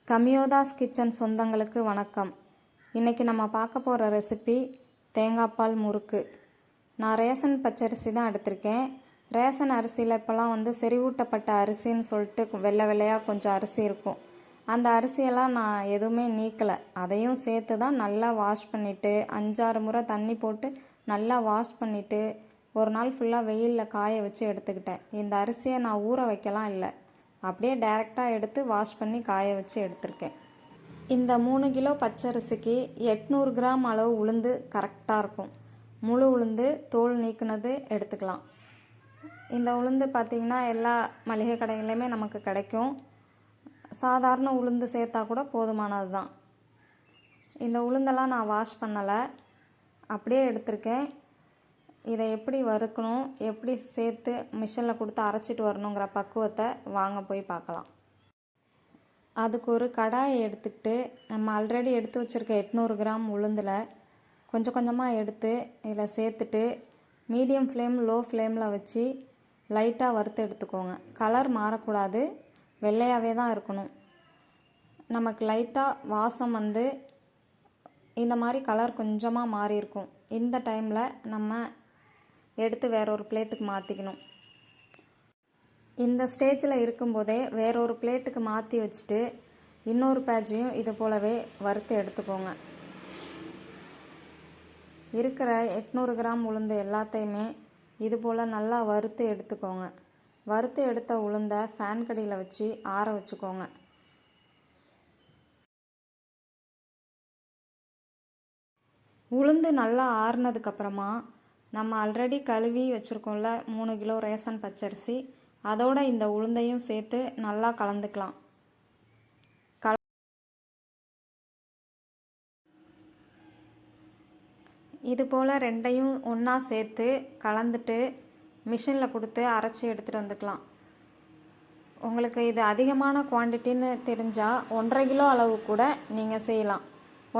கம்யோதாஸ் kitchen சொந்தங்களுக்கு வணக்கம். இன்றைக்கி நம்ம பார்க்க போகிற ரெசிபி தேங்காய் பால் முறுக்கு. நான் ரேஷன் பச்சரிசி தான் எடுத்திருக்கேன். ரேஷன் அரிசியில் இப்போலாம் செறிவூட்டப்பட்ட அரிசின்னு சொல்லிட்டு வெள்ளை வெள்ளையாக கொஞ்சம் அரிசி இருக்கும். அந்த அரிசியெல்லாம் நான் எதுவுமே நீக்கலை. அதையும் சேர்த்து தான் நல்லா வாஷ் பண்ணிவிட்டு 5-6 முறை தண்ணி போட்டு நல்லா வாஷ் பண்ணிவிட்டு ஒரு நாள் ஃபுல்லாக வெயிலில் காய வச்சு எடுத்துக்கிட்டேன். இந்த அரிசியை நான் ஊற வைக்கலாம் இல்லை, அப்படியே டைரெக்டாக எடுத்து வாஷ் பண்ணி காய வச்சு எடுத்திருக்கேன். இந்த 3 கிலோ பச்சரிசிக்கு 800 கிராம் அளவு உளுந்து கரெக்டாக இருக்கும். முழு உளுந்து தோல் நீக்கினது எடுத்துக்கலாம். இந்த உளுந்து பார்த்திங்கன்னா எல்லா மளிகை கடைகளையுமே நமக்கு கிடைக்கும். சாதாரண உளுந்து சேர்த்தா கூட போதுமானது தான். இந்த உளுந்தெல்லாம் நான் வாஷ் பண்ணலை, அப்படியே எடுத்திருக்கேன். இதை எப்படி வறுக்கணும், எப்படி சேர்த்து மிஷினில் கொடுத்து அரைச்சிட்டு வரணுங்கிற பக்குவத்தை வாங்க போய் பார்க்கலாம். அதுக்கு ஒரு கடாயை எடுத்துக்கிட்டு நம்ம ஆல்ரெடி எடுத்து வச்சுருக்க 800 கிராம் உளுந்தில் கொஞ்சம் கொஞ்சமாக எடுத்து இதில் சேர்த்துட்டு மீடியம் ஃப்ளேம் லோ ஃப்ளேமில் வச்சு லைட்டாக வறுத்து எடுத்துக்கோங்க. கலர் மாறக்கூடாது, வெள்ளையாகவே தான் இருக்கணும். நமக்கு லைட்டாக வாசம் இந்த மாதிரி கலர் கொஞ்சமாக மாறி இருக்கும். இந்த டைமில் நம்ம எடுத்து வேறொரு பிளேட்டுக்கு மாற்றிக்கணும். இந்த ஸ்டேஜில் இருக்கும்போதே வேறொரு பிளேட்டுக்கு மாற்றி வச்சுட்டு இன்னொரு பேட்சையும் இது போலவே வறுத்து எடுத்துக்கோங்க. இருக்கிற 800 கிராம் உளுந்து எல்லாத்தையுமே இது போல் நல்லா வறுத்து எடுத்துக்கோங்க. வறுத்து எடுத்த உளுந்தை ஃபேன் கடியில் வச்சு ஆற வச்சுக்கோங்க. உளுந்து நல்லா ஆறுனதுக்கப்புறமா நம்ம ஆல்ரெடி கழுவி வச்சுருக்கோம்ல 3 கிலோ ரேஷன் பச்சரிசி, அதோட இந்த உளுந்தையும் சேர்த்து நல்லா கலந்துக்கலாம். இது போல் ரெண்டையும் ஒன்றா சேர்த்து கலந்துட்டு மிஷினில் கொடுத்து அரைச்சி எடுத்துகிட்டு வந்துக்கலாம். உங்களுக்கு இது அதிகமான குவான்டிட்டின்னு தெரிஞ்சால் 1.5 கிலோ அளவு கூட நீங்கள் செய்யலாம்.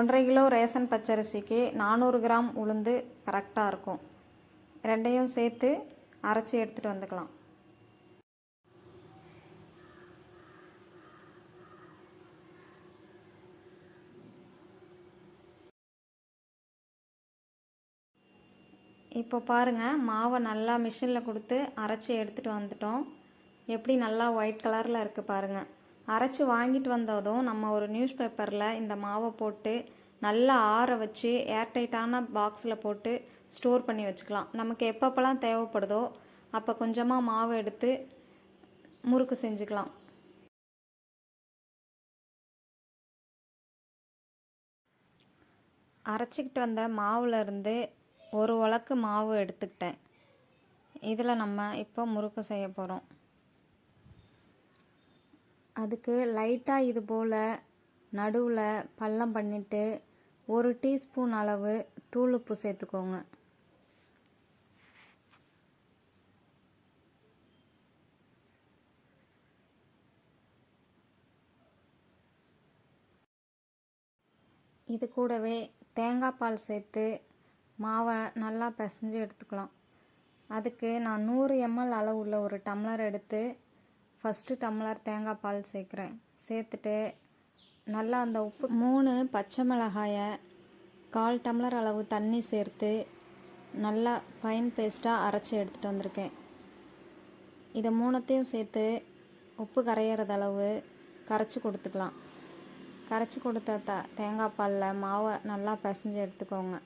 1.5 கிலோ ரேஷன் பச்சரிசிக்கு 400 கிராம் உளுந்து கரெக்டாக இருக்கும். ரெண்டையும் சேர்த்து அரைச்சி எடுத்துகிட்டு வந்துக்கலாம். இப்போ பாருங்கள், மாவை நல்லா மிஷினில் கொடுத்து அரைச்சி எடுத்துகிட்டு வந்துட்டோம். எப்படி நல்லா ஒயிட் கலரில் இருக்குது பாருங்கள். அரைச்சி வாங்கிட்டு வந்ததும் நம்ம ஒரு நியூஸ் பேப்பரில் இந்த மாவை போட்டு நல்லா ஆற வச்சு ஏர்டைட்டான பாக்ஸில் போட்டு ஸ்டோர் பண்ணி வச்சுக்கலாம். நமக்கு எப்பப்போலாம் தேவைப்படுதோ அப்போ கொஞ்சமாக மாவு எடுத்து முறுக்கு செஞ்சுக்கலாம். அரைச்சிக்கிட்டு வந்த மாவுலேருந்து ஒரு உலக்கு மாவு எடுத்துக்கிட்டேன். இதில் நம்ம இப்போ முறுக்கு செய்ய போகிறோம். அதுக்கு லைட்டாக இது போல் நடுவில் பள்ளம் பண்ணிவிட்டு 1 டீஸ்பூன் அளவு தூள் உப்பு சேர்த்துக்கோங்க. இது கூடவே தேங்காய் பால் சேர்த்து மாவை நல்லா பிசைஞ்சு எடுத்துக்கலாம். அதுக்கு நான் 100 ml அளவு உள்ள ஒரு டம்ளர் எடுத்து ஃபஸ்ட்டு டம்ளர் தேங்காய் பால் சேர்க்குறேன். சேர்த்துட்டு நல்லா அந்த உப்பு 3 பச்சை மிளகாயை 1/4 டம்ளர் அளவு தண்ணி சேர்த்து நல்லா ஃபைன் பேஸ்ட்டாக அரைச்சி எடுத்துகிட்டு வந்திருக்கேன். இதை 3த்தையும் சேர்த்து உப்பு கரையிறது அளவு கரைச்சி கொடுத்துக்கலாம். கரைச்சி கொடுத்த தேங்காய் பாலில் மாவை நல்லா பிசைஞ்சு எடுத்துக்கோங்க.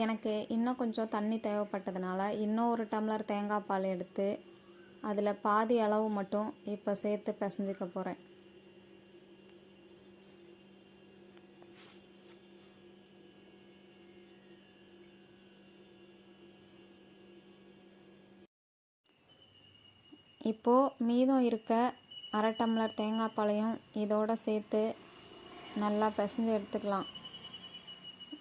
எனக்கு இன்னும் கொஞ்சம் தண்ணி தேவைப்பட்டதுனால இன்னும் 1 டம்ளர் தேங்காய் பால் எடுத்து அதில் பாதி அளவு மட்டும் இப்போ சேர்த்து பிசைஞ்சிக்க போகிறேன். இப்போது மீதம் இருக்க 1/2 டம்ளர் தேங்காய் பாலையும் இதோடு சேர்த்து நல்லா பிசைஞ்சு எடுத்துக்கலாம்.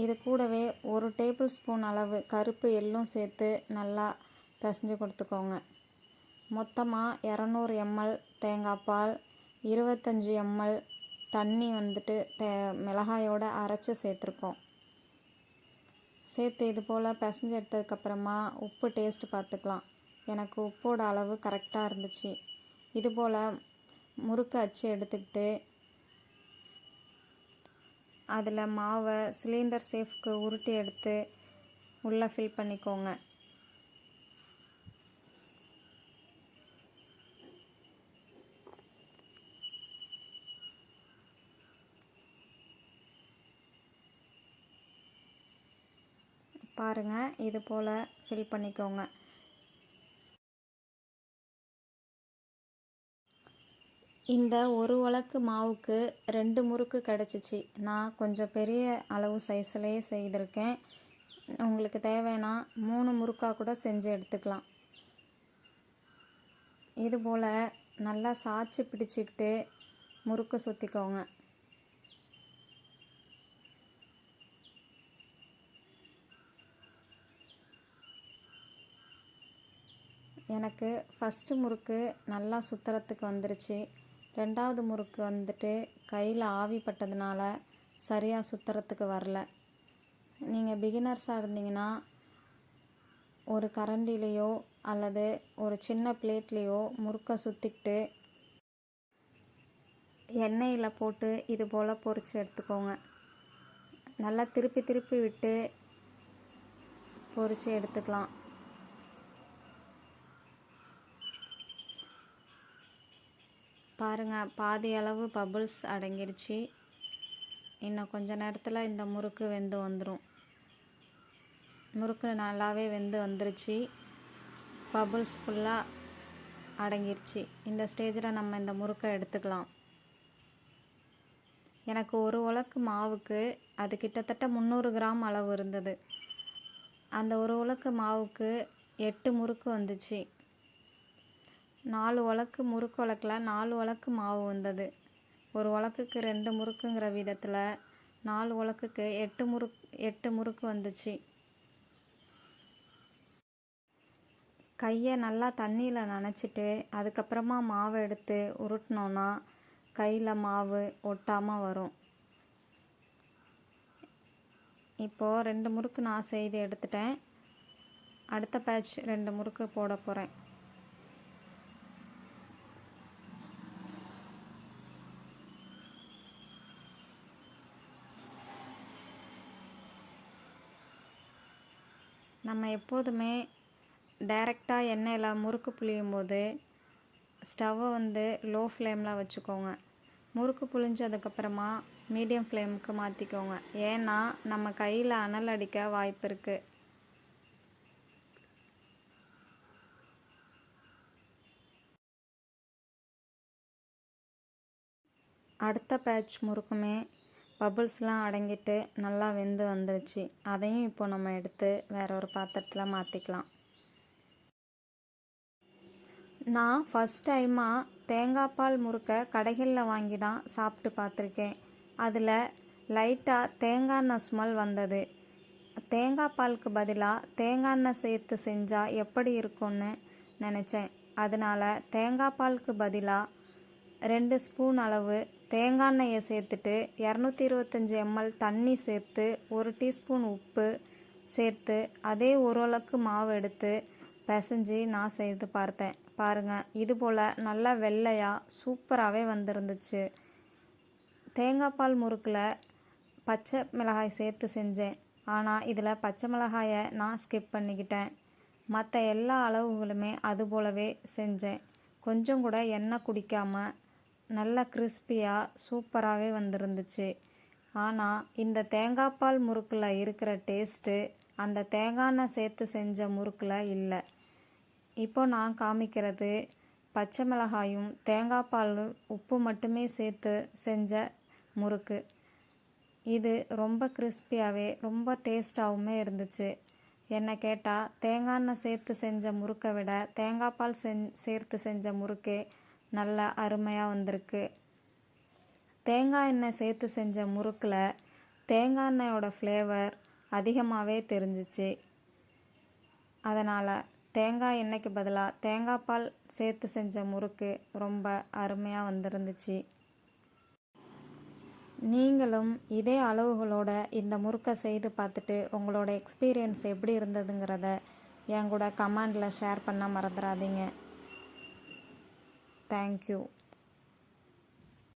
இது கூடவே 1 டேபிள் ஸ்பூன் அளவு கருப்பு எள்ளும் சேர்த்து நல்லா பிசைஞ்சு கொடுத்துக்கோங்க. மொத்தமாக 200 ml தேங்காய் பால், 25 ml தண்ணி மிளகாயோடு அரைச்சி சேர்த்துருக்கோம். சேர்த்து இது போல் பிசைஞ்சு எடுத்ததுக்கப்புறமா உப்பு டேஸ்ட்டு பார்த்துக்கலாம். எனக்கு உப்போட அளவு கரெக்டாக இருந்துச்சு. இது போல் முறுக்கு அச்சு எடுத்துக்கிட்டு அதில் மாவை சிலிண்டர் சேஃப்க்கு உருட்டி எடுத்து உள்ளே ஃபில் பண்ணிக்கோங்க. பாருங்கள், இது போல் ஃபில் பண்ணிக்கோங்க. இந்த ஒரு உலக்கு மாவுக்கு 2 முறுக்கு கிடச்சிச்சு. நான் கொஞ்சம் பெரிய அளவு சைஸ்லேயே செய்திருக்கேன். உங்களுக்கு தேவைன்னா 3 முறுக்காக கூட செஞ்சு எடுத்துக்கலாம். இது போல் நல்லா சாய்ச்சி பிடிச்சிக்கிட்டு முறுக்கு சுற்றிக்கோங்க. எனக்கு ஃபஸ்ட்டு முறுக்கு நல்லா சுற்றுறதுக்கு வந்துருச்சு. 2வது முறுக்கு வந்துட்டு கையில் ஆவி பட்டதுனால சரியாக சுற்றுறதுக்கு வரல. நீங்கள் பிகினர்ஸாக இருந்தீங்கன்னா ஒரு கரண்டிலேயோ அல்லது ஒரு சின்ன பிளேட்லேயோ முறுக்கை சுற்றிக்கிட்டு எண்ணெயில் போட்டு இது போல் பொரித்து எடுத்துக்கோங்க. நல்லா திருப்பி திருப்பி விட்டு பொரித்து எடுத்துக்கலாம். பாருங்கள், பாதி அளவு பபுள்ஸ் அடங்கிருச்சு. இன்னும் கொஞ்ச நேரத்தில் இந்த முறுக்கு வெந்து வந்துடும். முறுக்கு நல்லாவே வெந்து வந்துருச்சு. பபுள்ஸ் ஃபுல்லாக அடங்கிருச்சு. இந்த ஸ்டேஜில் நம்ம இந்த முறுக்கை எடுத்துக்கலாம். எனக்கு ஒரு உலக்கு மாவுக்கு அது கிட்டத்தட்ட 300 கிராம் அளவு இருந்தது. அந்த ஒரு உலக்கு மாவுக்கு 8 முறுக்கு வந்துச்சு. 4 உலக்கு முறுக்கு உலக்கில் 4 உலக்கு மாவு வந்தது. ஒரு உலக்குக்கு 2 முறுக்குங்கிற விதத்தில் 4 உலக்குக்கு 8 முறுக்கு வந்துச்சு. கையை நல்லா தண்ணியில் நனைச்சிட்டு அதுக்கப்புறமா மாவை எடுத்து உருட்டினோன்னா கையில் மாவு ஒட்டாமல் வரும். இப்போது 2 முறுக்கு நான் செய்து எடுத்துட்டேன். அடுத்த பேட்ச் 2 முறுக்கு போட போகிறேன். நம்ம எப்போதுமே டைரெக்டாக எண்ணெயில் முறுக்கு புளியும் போது ஸ்டவ்வை வந்து லோ ஃப்ளேமில் வச்சுக்கோங்க. முறுக்கு புளிஞ்சதுக்கப்புறமா மீடியம் ஃப்ளேமுக்கு மாற்றிக்கோங்க. ஏன்னா நம்ம கையில் அனல் அடிக்க வாய்ப்பு இருக்குது. அடுத்த பேட்ச் முறுக்குமே பபுள்ஸ்லாம் அடங்கிட்டு நல்லா வெந்து வந்துருச்சு. அதையும் இப்போ நம்ம எடுத்து வேற ஒரு பாத்திரத்தில் மாற்றிக்கலாம். நான் ஃபஸ்ட் டைமாக தேங்காய் பால் முறுக்கை கடைகளில் வாங்கி தான் சாப்பிட்டு பார்த்துருக்கேன். அதில் லைட்டாக தேங்காய் எண்ணெய் ஸ்மெல் வந்தது. தேங்காய் பாலுக்கு பதிலாக தேங்காய் எண்ணெய் சேர்த்து செஞ்சால் எப்படி இருக்கும்னு நினச்சேன். அதனால் தேங்காய் பாலுக்கு பதிலாக 2 ஸ்பூன் அளவு தேங்காய் எண்ணெயை சேர்த்துட்டு 225 ml தண்ணி சேர்த்து 1 டீஸ்பூன் உப்பு சேர்த்து அதே ஒரு உலக்கு மாவு எடுத்து பிசைஞ்சு நான் செய்து பார்த்தேன். பாருங்கள், இது போல் நல்லா வெள்ளையாக சூப்பராகவே வந்துருந்துச்சு. தேங்காய் பால் முறுக்கில் பச்சை மிளகாய் சேர்த்து செஞ்சேன். ஆனால் இதில் பச்சை மிளகாயை நான் ஸ்கிப் பண்ணிக்கிட்டேன். மற்ற எல்லா அளவுகளுமே அது போலவே செஞ்சேன். கொஞ்சம் கூட எண்ணெய் குடிக்காமல் நல்லா கிறிஸ்பியாக சூப்பராகவே வந்துருந்துச்சு. ஆனால் இந்த தேங்காய் பால் முறுக்கில் இருக்கிற டேஸ்ட்டு அந்த தேங்காய் எண்ணெய் சேர்த்து செஞ்ச முறுக்கில் இல்லை. இப்போ நான் காமிக்கிறது பச்சை மிளகாயும் தேங்காய் பால் உப்பு மட்டுமே சேர்த்து செஞ்ச முறுக்கு. இது ரொம்ப கிறிஸ்பியாகவே ரொம்ப டேஸ்ட்டாகவுமே இருந்துச்சு. என்னை கேட்டால் தேங்காய் எண்ணெய் சேர்த்து செஞ்ச முறுக்கை விட தேங்காய் பால் சேர்த்து செஞ்ச முறுக்கே நல்ல அருமையாக வந்திருக்கு. தேங்காய் எண்ணெய் சேர்த்து செஞ்ச முறுக்கில் தேங்காய் எண்ணெயோட ஃப்ளேவர் அதிகமாகவே தெரிஞ்சிச்சு. அதனால் தேங்காய் எண்ணெய்க்கு பதிலாக தேங்காய் பால் சேர்த்து செஞ்ச முறுக்கு ரொம்ப அருமையாக வந்துருந்துச்சு. நீங்களும் இதே அளவுகளோட இந்த முறுக்கை செய்து பார்த்துட்டு உங்களோட எக்ஸ்பீரியன்ஸ் எப்படி இருந்ததுங்கிறத என் கூட கமெண்டில் ஷேர் பண்ண மறந்துடாதீங்க. தேங்க்யூ.